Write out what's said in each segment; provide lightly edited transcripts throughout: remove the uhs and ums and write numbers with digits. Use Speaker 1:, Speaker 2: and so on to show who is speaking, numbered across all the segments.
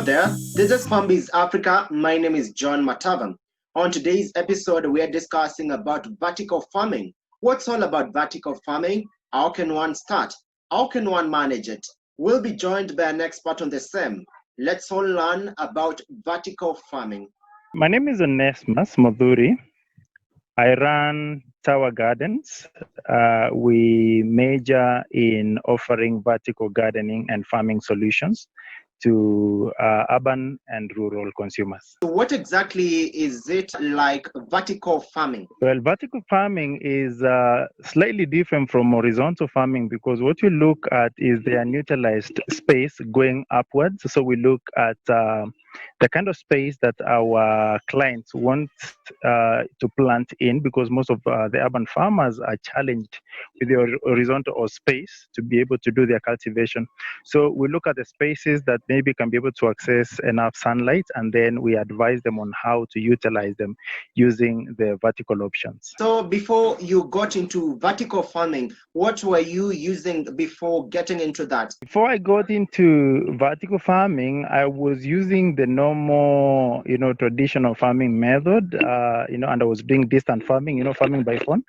Speaker 1: there, this is Farmbiz Africa. My name is John Matavam. On today's episode, we are discussing about vertical farming. What's all about vertical farming? How can one start? How can one manage it? We'll be joined by an expert on the same. Let's all learn about vertical farming.
Speaker 2: My name is Onesmus Modhuri. I run Tower Gardens. We major in offering vertical gardening and farming solutions to urban and rural consumers.
Speaker 1: So what exactly is it like vertical farming?
Speaker 2: Well, vertical farming is slightly different from horizontal farming because what we look at is the unutilized space going upwards. So we look at the kind of space that our clients want to plant in, because most of the urban farmers are challenged with the horizontal or space to be able to do their cultivation. So we look at the spaces that maybe can be able to access enough sunlight, and then we advise them on how to utilize them using the vertical options.
Speaker 1: So before you got into vertical farming, what were you using before getting into that?
Speaker 2: Before I got into vertical farming, I was using the normal, traditional farming method, and I was doing distant farming, farming by phone,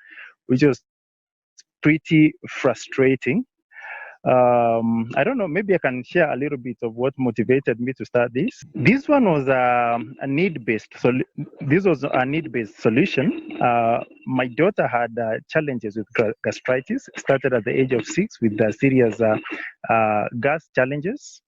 Speaker 2: which was pretty frustrating. I don't know, maybe I can share a little bit of what motivated me to start this. This one was a need-based. So this was a need-based solution. My daughter had challenges with gastritis. Started at the age of 6 with serious gas challenges.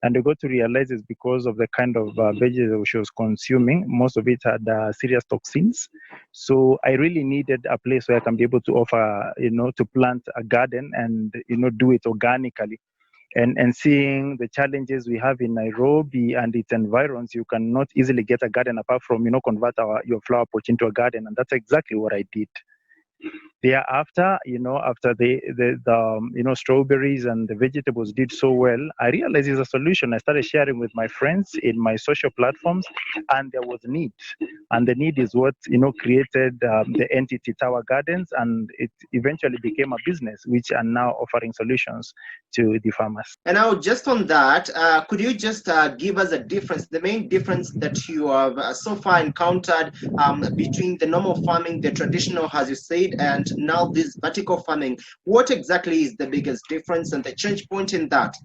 Speaker 2: And I got to realize it's because of the kind of vegetables she was consuming. Most of it had serious toxins. So I really needed a place where I can be able to offer, to plant a garden and, do it organically. And seeing the challenges we have in Nairobi and its environs, you cannot easily get a garden apart from, convert your flower pot into a garden. And that's exactly what I did. Thereafter, after the strawberries and the vegetables did so well, I realized it's a solution. I started sharing with my friends in my social platforms, and there was need. And the need is what, created the entity Tower Gardens, and it eventually became a business, which are now offering solutions to the farmers.
Speaker 1: And now, just on that, could you just give us a difference, the main difference that you have so far encountered between the normal farming, the traditional, as you said, and now this vertical farming? What exactly is the biggest difference and the change point in that?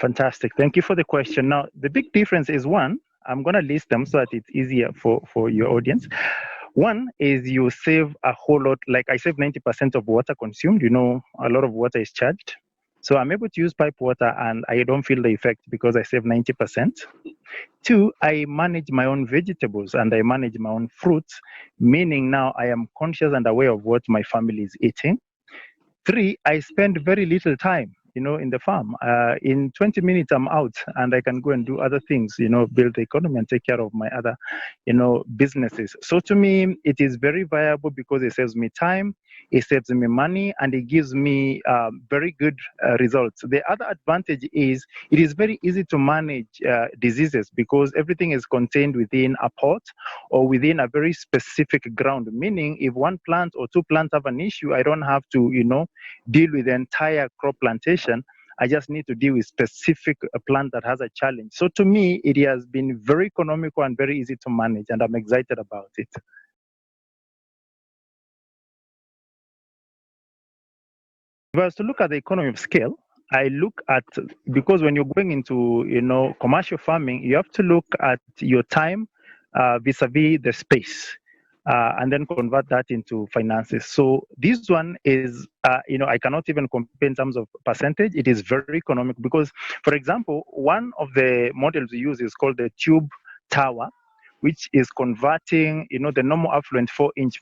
Speaker 2: Fantastic. Thank you for the question. Now, the big difference is one, I'm going to list them so that it's easier for your audience. One is you save a whole lot, like I save 90% of water consumed. A lot of water is charged. So I'm able to use pipe water and I don't feel the effect because I save 90%. Two, I manage my own vegetables and I manage my own fruits, meaning now I am conscious and aware of what my family is eating. Three, I spend very little time, in the farm. In 20 minutes, I'm out and I can go and do other things, build the economy and take care of my other, businesses. So to me, it is very viable because it saves me time, it saves me money, and it gives me very good results. The other advantage is it is very easy to manage diseases because everything is contained within a pot or within a very specific ground, meaning if one plant or two plants have an issue, I don't have to, deal with the entire crop plantation. I just need to deal with specific plant that has a challenge. So to me, it has been very economical and very easy to manage, and I'm excited about it. If I was to look at the economy of scale, I look at, because when you're going into, commercial farming, you have to look at your time vis-a-vis the space. And then convert that into finances. So this one is, I cannot even compare in terms of percentage. It is very economic because, for example, one of the models we use is called the tube tower, which is converting, the normal affluent 4-inch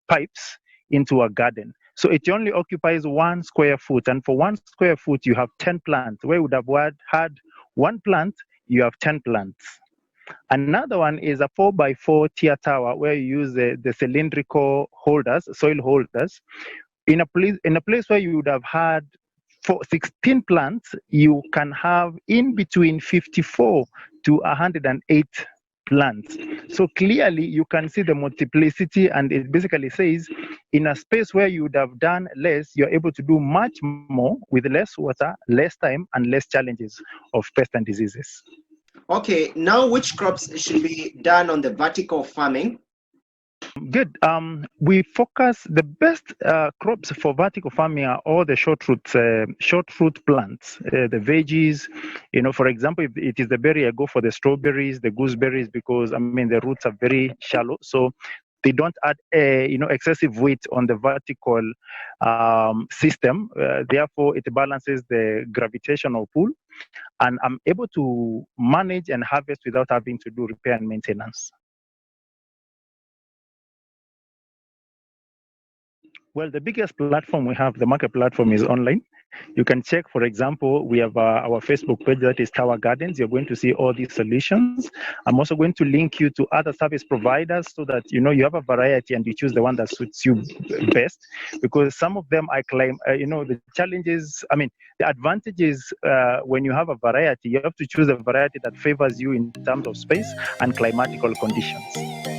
Speaker 2: pipes into a garden. So it only occupies 1 square foot. And for 1 square foot, you have 10 plants. Where you would have had 1 plant, you have 10 plants. Another one is a 4x4 tier tower where you use the cylindrical holders, soil holders. In a place where you would have had 16 plants, you can have in between 54 to 108 plants. So clearly you can see the multiplicity, and it basically says in a space where you would have done less, you're able to do much more with less water, less time, and less challenges of pests and diseases.
Speaker 1: Okay, now which crops should be done on the vertical farming?
Speaker 2: Good. We focus the best crops for vertical farming are all the short root plants, the veggies. For example, if it is the berry, I go for the strawberries, the gooseberries, because I mean the roots are very shallow, so they don't add excessive weight on the vertical system. Therefore, it balances the gravitational pull, and I'm able to manage and harvest without having to do repair and maintenance. Well, the biggest platform we have, the market platform, is online. You can check, for example, we have our Facebook page that is Tower Gardens. You're going to see all these solutions. I'm also going to link you to other service providers so that you have a variety and you choose the one that suits you best. Because some of them, I claim, the challenges. I mean, the advantages when you have a variety, you have to choose a variety that favors you in terms of space and climatical conditions.